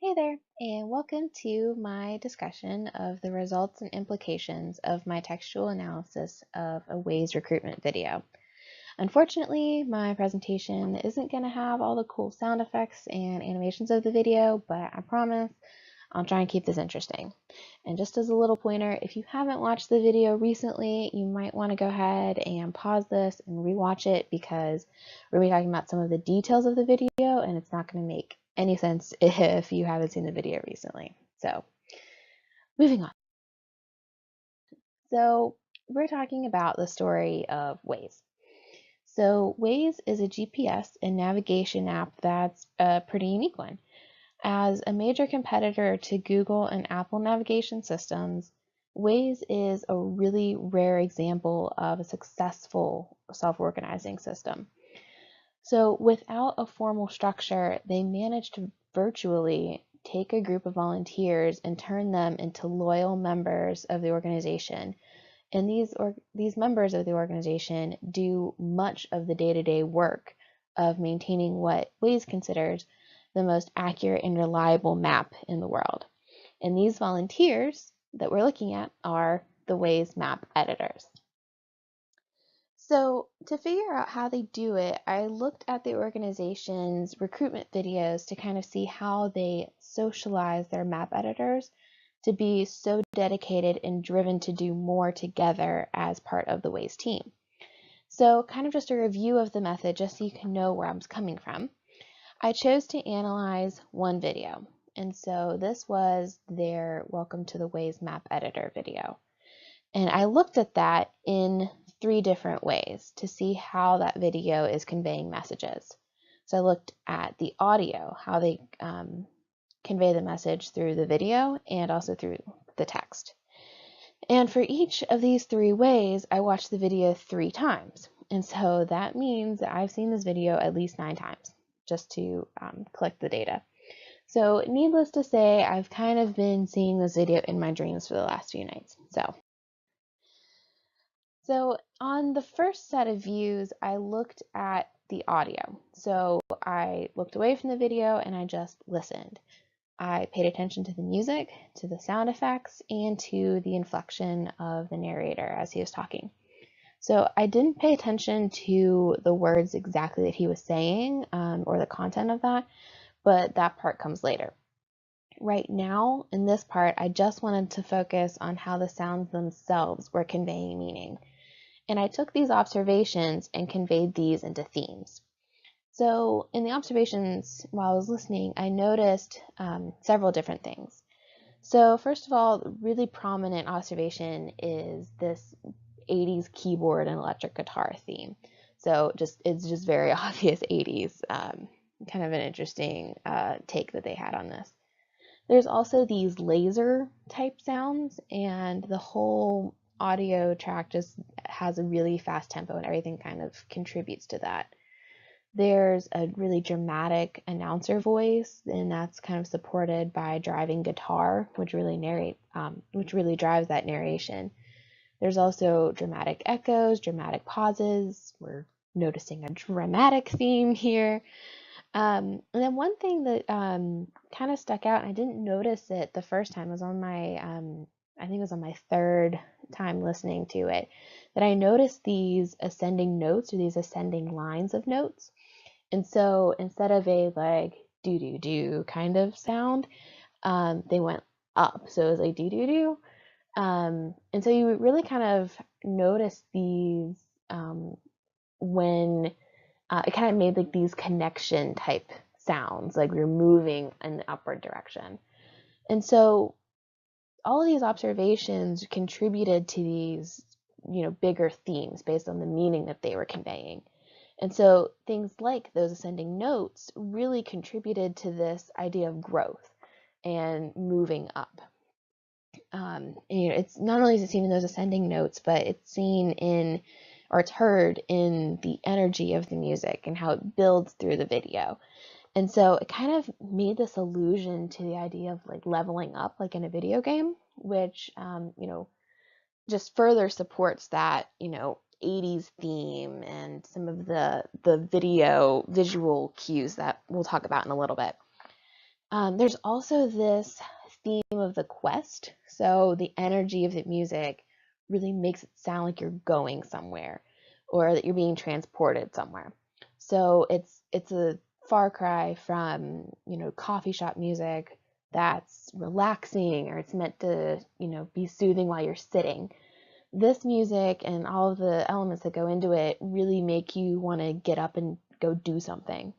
Hey there, and welcome to my discussion of the results and implications of my textual analysis of a Waze recruitment video. Unfortunately, my presentation isn't going to have all the cool sound effects and animations of the video, but I promise I'll try and keep this interesting. And just as a little pointer, if you haven't watched the video recently, you might want to go ahead and pause this and rewatch it because we're going to be talking about some of the details of the video and it's not going to make any sense if you haven't seen the video recently. So, moving on. So, we're talking about the story of Waze. So, Waze is a GPS and navigation app that's a pretty unique one. As a major competitor to Google and Apple navigation systems, Waze is a really rare example of a successful self-organizing system. So without a formal structure, they managed to virtually take a group of volunteers and turn them into loyal members of the organization. And these members of the organization do much of the day-to-day work of maintaining what Waze considers the most accurate and reliable map in the world. And these volunteers that we're looking at are the Waze map editors. So to figure out how they do it, I looked at the organization's recruitment videos to kind of see how they socialize their map editors to be so dedicated and driven to do more together as part of the Waze team. So kind of just a review of the method just so you can know where I'm coming from. I chose to analyze one video. And so this was their Welcome to the Waze Map Editor video. And I looked at that in 3 different ways to see how that video is conveying messages. So I looked at the audio, how they convey the message through the video and also through the text. And for each of these 3 ways, I watched the video 3 times. And so that means that I've seen this video at least 9 times just to collect the data. So needless to say, I've kind of been seeing this video in my dreams for the last few nights. So on the first set of views, I looked at the audio. So I looked away from the video and I just listened. I paid attention to the music, to the sound effects, and to the inflection of the narrator as he was talking. So I didn't pay attention to the words exactly that he was saying or the content of that, but that part comes later. Right now, in this part, I just wanted to focus on how the sounds themselves were conveying meaning. And I took these observations and conveyed these into themes. So in the observations while I was listening, I noticed several different things. So first of all, the really prominent observation is this 80s keyboard and electric guitar theme. So it's just very obvious 80s, kind of an interesting take that they had on this. There's also these laser type sounds, and the whole audio track just has a really fast tempo and everything kind of contributes to that. There's a really dramatic announcer voice, and that's kind of supported by driving guitar, which really drives that narration. There's also dramatic echoes, dramatic pauses. We're noticing a dramatic theme here. And then one thing that kind of stuck out, and I didn't notice it the first time, was on my, I think it was on my 3rd time listening to it, that I noticed these ascending notes or these ascending lines of notes. And so instead of a like do do do kind of sound, they went up. So it was like do do do. And so you really kind of notice these when it kind of made like these connection type sounds, like we were moving in the upward direction. And so all of these observations contributed to these, bigger themes based on the meaning that they were conveying. And so things like those ascending notes really contributed to this idea of growth and moving up. It's not only is it seen in those ascending notes, but it's seen in, or it's heard in the energy of the music and how it builds through the video. And so it kind of made this allusion to the idea of like leveling up, like in a video game, which, just further supports that, 80s theme and some of the visual cues that we'll talk about in a little bit. There's also this theme of the quest. So the energy of the music really makes it sound like you're going somewhere or that you're being transported somewhere. So it's a far cry from, coffee shop music that's relaxing or it's meant to, be soothing while you're sitting. This music and all of the elements that go into it really make you want to get up and go do something.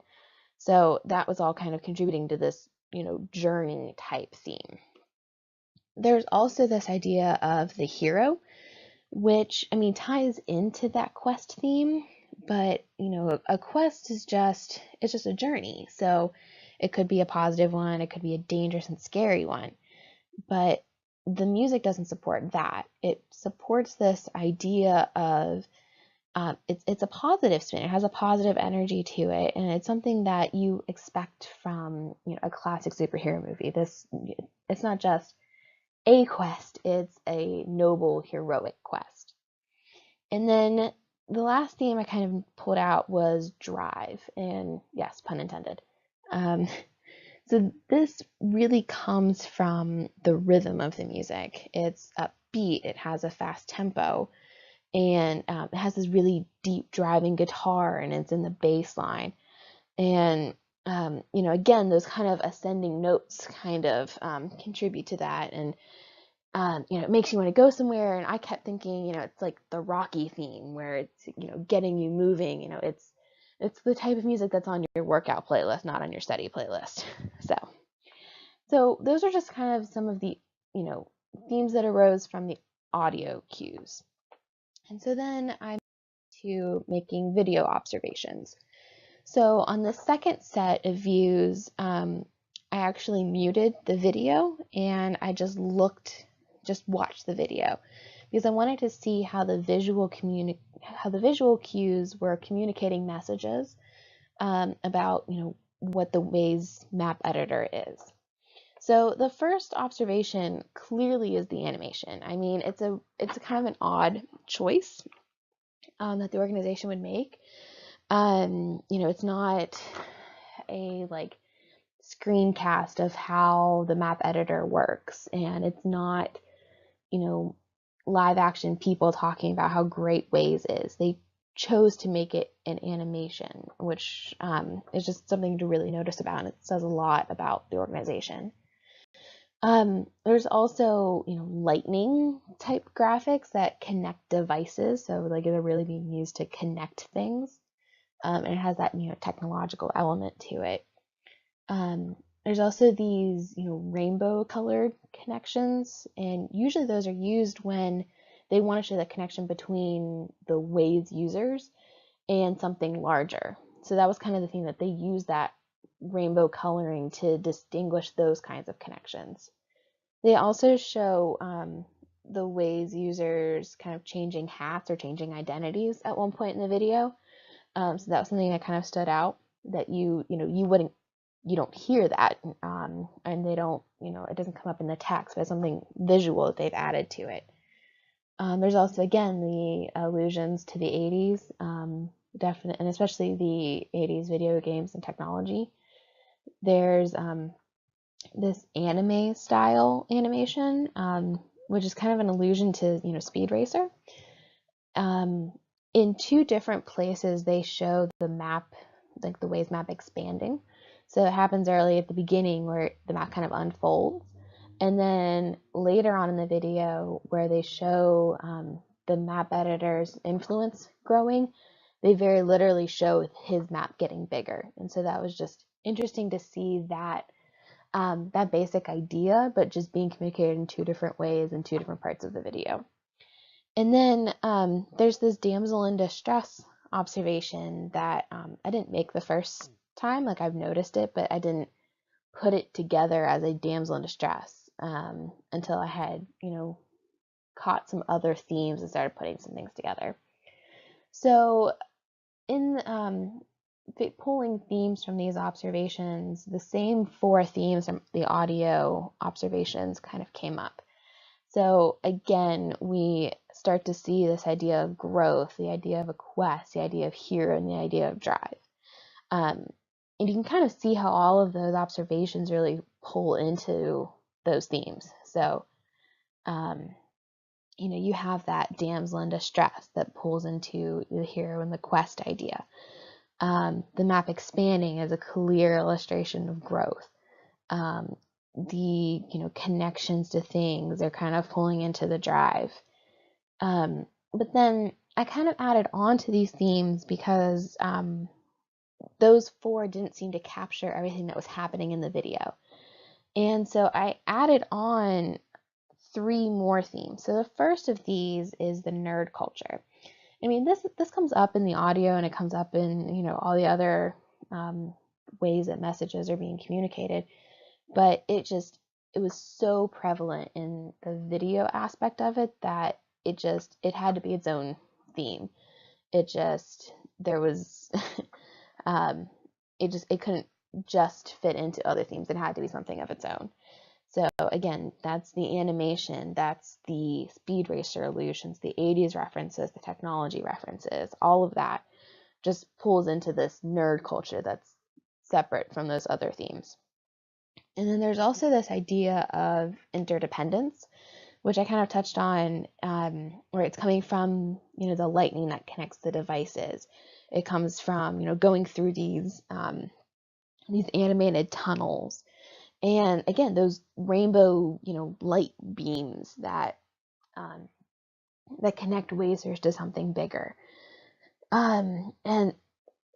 So that was all kind of contributing to this, journey type theme. There's also this idea of the hero, which, ties into that quest theme, but, a quest is it's just a journey. So it could be a positive one, it could be a dangerous and scary one, but the music doesn't support that. It supports this idea of it's a positive spin. It has a positive energy to it, and it's something that you expect from a classic superhero movie. It's not just a quest; it's a noble, heroic quest. And then the last theme I kind of pulled out was drive, and yes, pun intended. Um, so this really comes from the rhythm of the music. It's upbeat. It has a fast tempo and it has this really deep driving guitar and it's in the bass line and again those kind of ascending notes kind of contribute to that and it makes you want to go somewhere and I kept thinking it's like the Rocky theme where it's getting you moving. It's the type of music that's on your workout playlist, not on your study playlist. So those are just kind of some of the themes that arose from the audio cues. And so then I to making video observations. So on the second set of views, I actually muted the video and I just watched the video because I wanted to see how the visual cues were communicating messages about what the Waze map editor is. So the first observation clearly is the animation. I mean, it's a kind of an odd choice that the organization would make. It's not a like screencast of how the map editor works, and it's not, live action people talking about how great Waze is. They chose to make it an animation, which is just something to really notice about, and it says a lot about the organization. There's also, lightning type graphics that connect devices. So like they're really being used to connect things. And it has that, technological element to it. There's also these, rainbow colored connections. And usually those are used when they want to show the connection between the Waze users and something larger. So that was kind of the thing that they used that rainbow coloring to distinguish those kinds of connections. They also show the Waze users kind of changing hats or changing identities at one point in the video. So that was something that kind of stood out that you don't hear that, and they don't, it doesn't come up in the text, but it's something visual that they've added to it. There's also again the allusions to the 80s, definitely, and especially the 80s video games and technology. There's this anime style animation, which is kind of an allusion to Speed Racer. In two different places, they show the map, like the Waze map expanding. So it happens early at the beginning where the map kind of unfolds. And then later on in the video where they show the map editor's influence growing, they very literally show his map getting bigger. And so that was just interesting to see that that basic idea, but just being communicated in two different ways in two different parts of the video. And then there's this damsel in distress observation that I didn't make the first time. Like I've noticed it, but I didn't put it together as a damsel in distress until I had, caught some other themes and started putting some things together. So in pulling themes from these observations, the same four themes from the audio observations kind of came up. So again, we start to see this idea of growth, the idea of a quest, the idea of hero, and the idea of drive. And you can kind of see how all of those observations really pull into those themes. So, you have that damsel in distress that pulls into the hero and the quest idea. The map expanding is a clear illustration of growth. The connections to things are kind of pulling into the drive. But then I kind of added on to these themes because those 4 didn't seem to capture everything that was happening in the video. And so I added on 3 more themes. So the first of these is the nerd culture. I mean, this comes up in the audio, and it comes up in all the other ways that messages are being communicated, but it was so prevalent in the video aspect of it that it had to be its own theme. There was it couldn't just fit into other themes. It had to be something of its own. So again, that's the animation, that's the speed racer illusions, the 80s references, the technology references, all of that just pulls into this nerd culture that's separate from those other themes. And then there's also this idea of interdependence, which I kind of touched on, where it's coming from, the lightning that connects the devices. It comes from, going through these animated tunnels. And again, those rainbow, light beams that connect Wazers to something bigger. And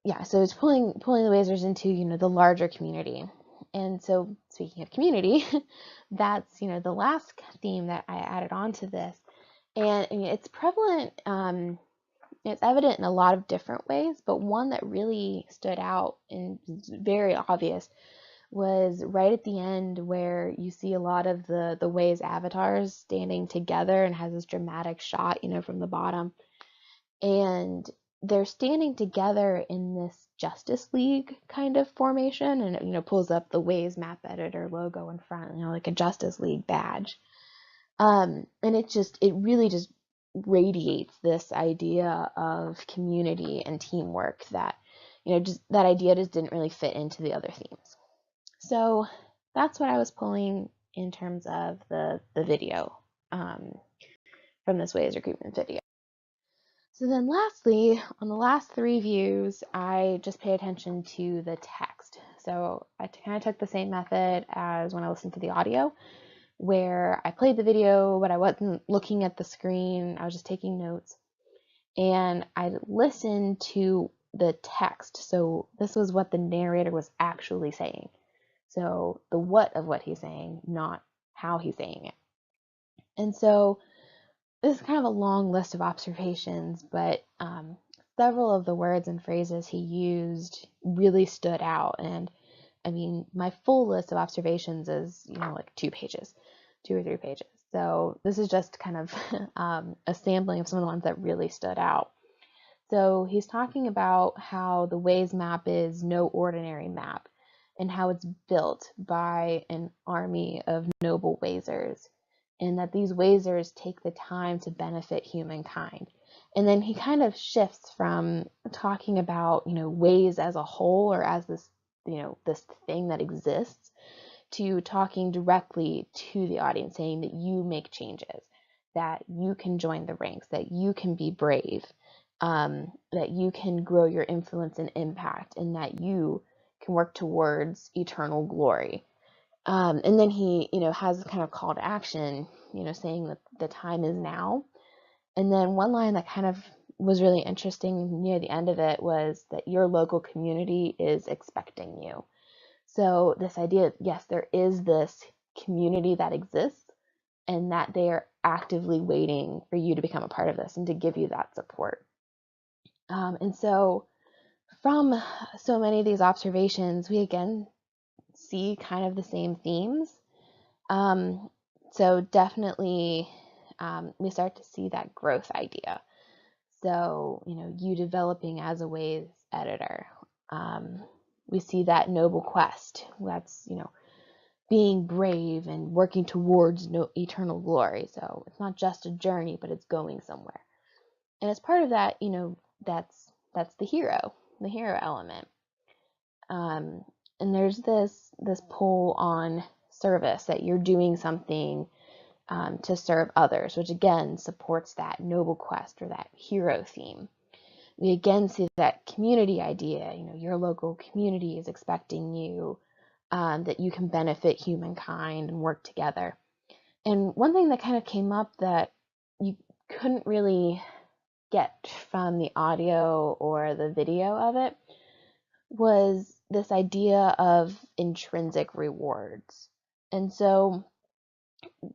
yeah, so it's pulling the Wazers into, the larger community. And so speaking of community, that's, the last theme that I added on to this. And I mean, it's prevalent, it's evident in a lot of different ways, but one that really stood out and is very obvious was right at the end, where you see a lot of the Waze avatars standing together and has this dramatic shot, from the bottom. And they're standing together in this Justice League kind of formation, and it pulls up the Waze map editor logo in front, like a Justice League badge. And it really just radiates this idea of community and teamwork that, just that idea just didn't really fit into the other themes. So that's what I was pulling in terms of the video from this Waze recruitment video. So then lastly, on the last 3 views, I just pay attention to the text. So I kind of took the same method as when I listened to the audio, where I played the video, but I wasn't looking at the screen. I was just taking notes. And I listened to the text. So this was what the narrator was actually saying. So the what of what he's saying, not how he's saying it. And so this is kind of a long list of observations, but several of the words and phrases he used really stood out. And I mean, my full list of observations is, like 2 or 3 pages. So this is just kind of a sampling of some of the ones that really stood out. So he's talking about how the Waze map is no ordinary map, and how it's built by an army of noble Wazers, and that these Wazers take the time to benefit humankind. And then he kind of shifts from talking about, Waze as a whole, or as this, this thing that exists, to talking directly to the audience, saying that you make changes, that you can join the ranks, that you can be brave, that you can grow your influence and impact, and that you can work towards eternal glory. And then he, has a kind of call to action, saying that the time is now. And then one line that kind of was really interesting near the end of it was that your local community is expecting you. So this idea, yes, there is this community that exists, and that they are actively waiting for you to become a part of this and to give you that support. And so from so many of these observations, we again see kind of the same themes. So definitely we start to see that growth idea. So, you developing as a Waze editor. We see that noble quest. That's, being brave and working towards eternal glory. So it's not just a journey, but it's going somewhere. And as part of that, that's the hero element. And there's this pull on service, that you're doing something to serve others, which again supports that noble quest or that hero theme. We again see that community idea, your local community is expecting you, that you can benefit humankind and work together. And one thing that kind of came up that you couldn't really get from the audio or the video of it was this idea of intrinsic rewards. And so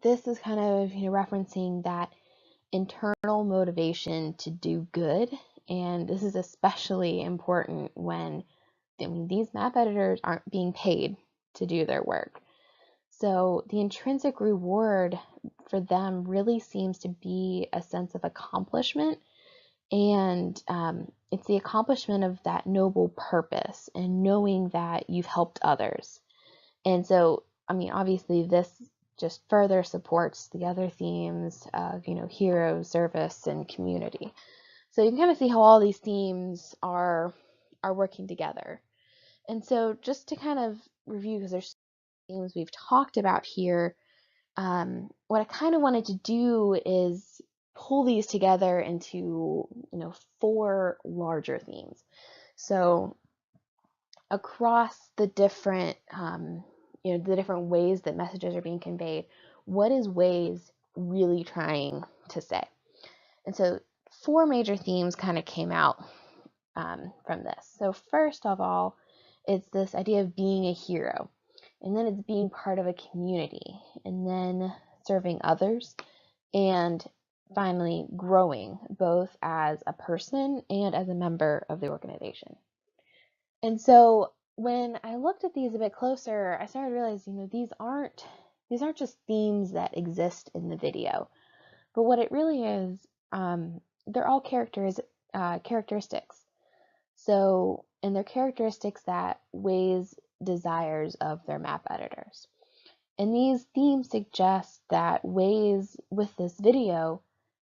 this is kind of, referencing that internal motivation to do good. And this is especially important when, these map editors aren't being paid to do their work. So the intrinsic reward for them really seems to be a sense of accomplishment. And it's the accomplishment of that noble purpose and knowing that you've helped others. And so, obviously this just further supports the other themes of, hero, service, and community. So you can kind of see how all these themes are working together. And so just to kind of review, because there's themes we've talked about here, what I kind of wanted to do is pull these together into, 4 larger themes. So across the different, the different ways that messages are being conveyed, what is Waze really trying to say? And so 4 major themes kind of came out from this. So first of all, it's this idea of being a hero, and then it's being part of a community, and then serving others, and finally growing both as a person and as a member of the organization. And so when I looked at these a bit closer, I started realizing, these aren't just themes that exist in the video, but what it really is, they're all characteristics. So, and they're characteristics that Waze desires of their map editors. And these themes suggest that Waze, with this video,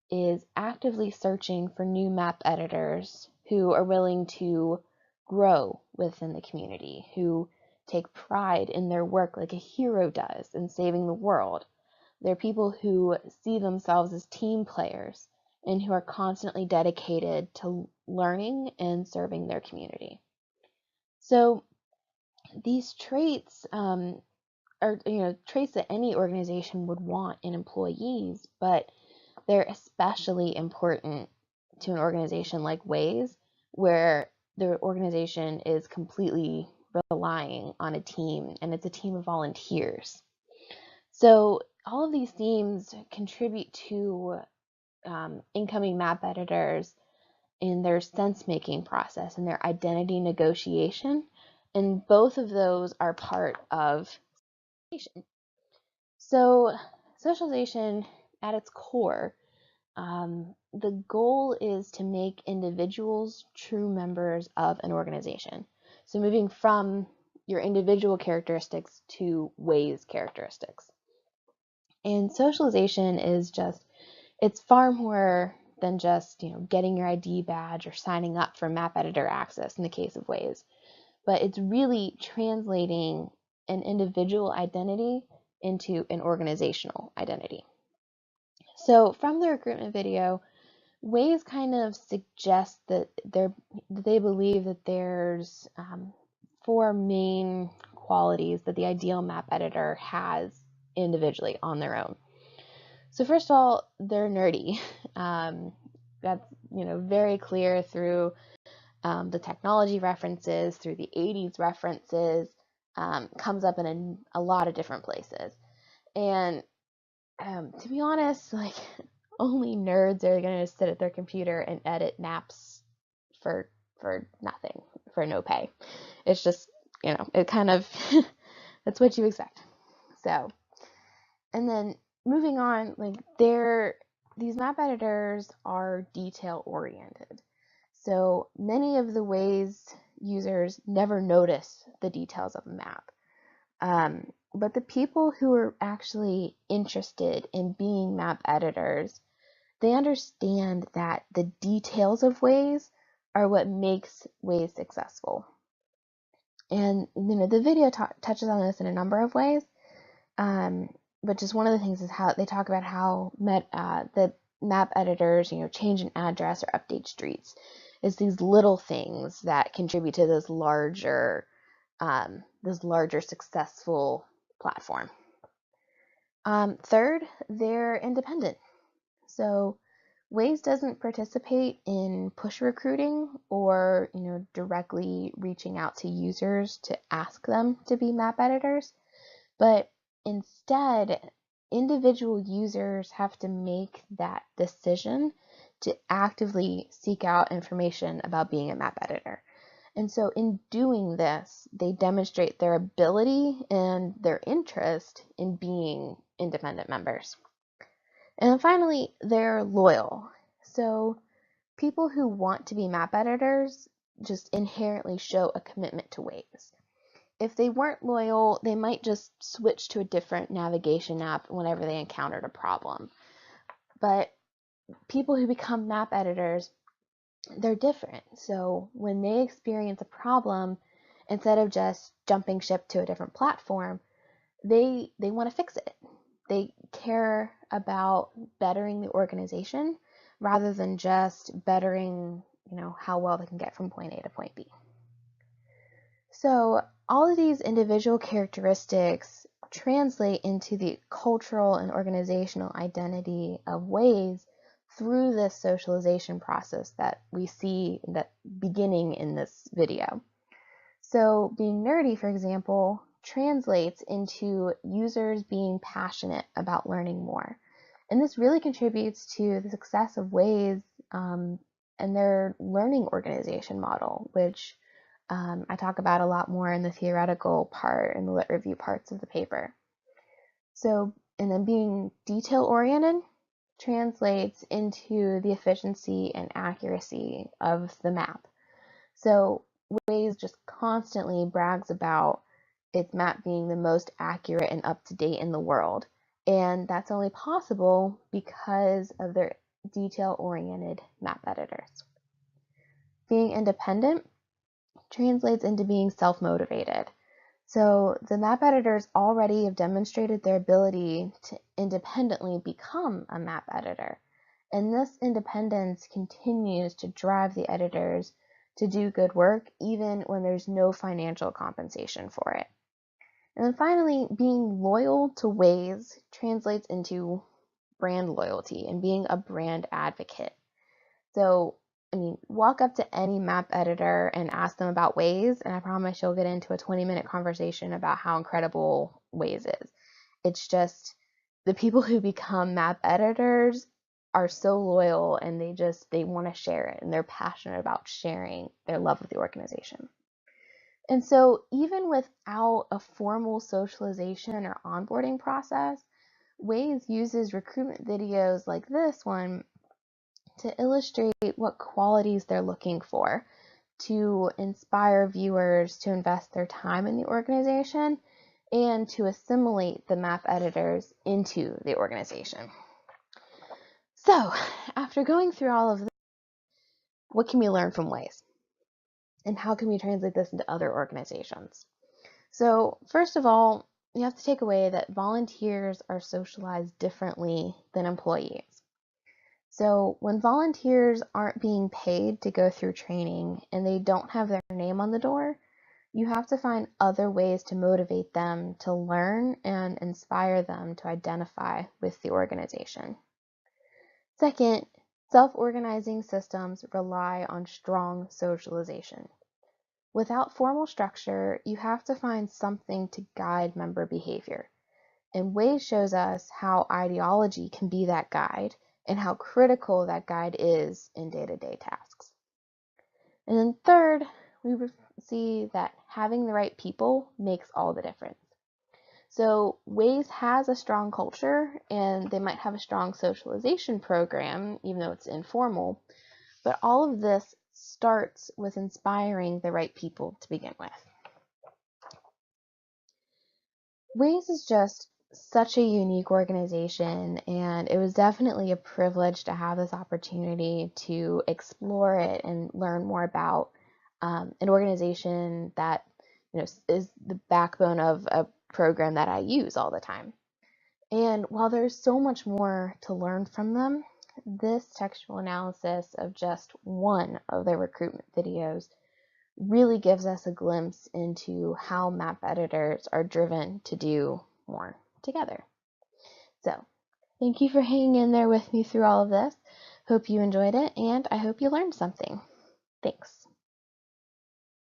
is actively searching for new map editors who are willing to grow within the community, who take pride in their work like a hero does in saving the world. They're people who see themselves as team players and who are constantly dedicated to learning and serving their community. So these traits are, traits that any organization would want in employees, but they're especially important to an organization like Waze, where the organization is completely relying on a team, and it's a team of volunteers. So all of these themes contribute to incoming map editors in their sense-making process and their identity negotiation, and both of those are part of socialization. So socialization at its core, the goal is to make individuals true members of an organization. So moving from your individual characteristics to Waze characteristics. And socialization is it's far more than just, getting your ID badge or signing up for map editor access in the case of Waze. But it's really translating an individual identity into an organizational identity. So from the recruitment video, Waze kind of suggests that they believe that there's 4 main qualities that the ideal map editor has individually on their own. So first of all, they're nerdy. That's very clear through the technology references, through the 80s references, comes up in a lot of different places. And to be honest, only nerds are going to sit at their computer and edit maps for nothing, for no pay. It's just, it kind of, that's what you expect. So, and then moving on, these map editors are detail oriented. So many of the Waze users never notice the details of a map. But the people who are actually interested in being map editors, they understand that the details of Waze are what makes Waze successful. And the video touches on this in a number of ways, but just one of the things is how they talk about how the map editors, change an address or update streets. It's these little things that contribute to this larger successful platform. Third, they're independent. So Waze doesn't participate in push recruiting or, directly reaching out to users to ask them to be map editors, but instead, individual users have to make that decision to actively seek out information about being a map editor. And so in doing this, they demonstrate their ability and their interest in being independent members. And then finally, they're loyal. So people who want to be map editors just inherently show a commitment to Waze. If they weren't loyal, they might just switch to a different navigation app whenever they encountered a problem. But people who become map editors, they're different. So when they experience a problem, instead of just jumping ship to a different platform, they want to fix it. They care about bettering the organization rather than just bettering, how well they can get from point A to point B. So all of these individual characteristics translate into the cultural and organizational identity of Waze through this socialization process that we see that beginning in this video. So being nerdy, for example, translates into users being passionate about learning more. And this really contributes to the success of Waze and their learning organization model, which I talk about a lot more in the theoretical part and the lit review parts of the paper. So, and then being detail-oriented translates into the efficiency and accuracy of the map. So Waze just constantly brags about its map being the most accurate and up-to-date in the world. And that's only possible because of their detail-oriented map editors. Being independent translates into being self-motivated. So the map editors already have demonstrated their ability to independently become a map editor. And this independence continues to drive the editors to do good work even when there's no financial compensation for it. And then finally, being loyal to Waze translates into brand loyalty and being a brand advocate. So walk up to any map editor and ask them about Waze, and I promise you'll get into a 20-minute conversation about how incredible Waze is. It's just the people who become map editors are so loyal, and they want to share it, and they're passionate about sharing their love of the organization. And so even without a formal socialization or onboarding process, Waze uses recruitment videos like this one to illustrate what qualities they're looking for to inspire viewers to invest their time in the organization and to assimilate the map editors into the organization. So, after going through all of this, what can we learn from Waze? And how can we translate this into other organizations? So, first of all, you have to take away that volunteers are socialized differently than employees. So when volunteers aren't being paid to go through training and they don't have their name on the door, you have to find other ways to motivate them to learn and inspire them to identify with the organization. Second, self-organizing systems rely on strong socialization. Without formal structure, you have to find something to guide member behavior. And Waze shows us how ideology can be that guide and how critical that guide is in day-to-day tasks. And then third, we see that having the right people makes all the difference. So Waze has a strong culture and they might have a strong socialization program, even though it's informal, but all of this starts with inspiring the right people to begin with. Waze is just such a unique organization, and it was definitely a privilege to have this opportunity to explore it and learn more about an organization that is the backbone of a program that I use all the time. And while there's so much more to learn from them, this textual analysis of just one of their recruitment videos really gives us a glimpse into how map editors are driven to do more together. So, thank you for hanging in there with me through all of this. Hope you enjoyed it, and I hope you learned something. Thanks.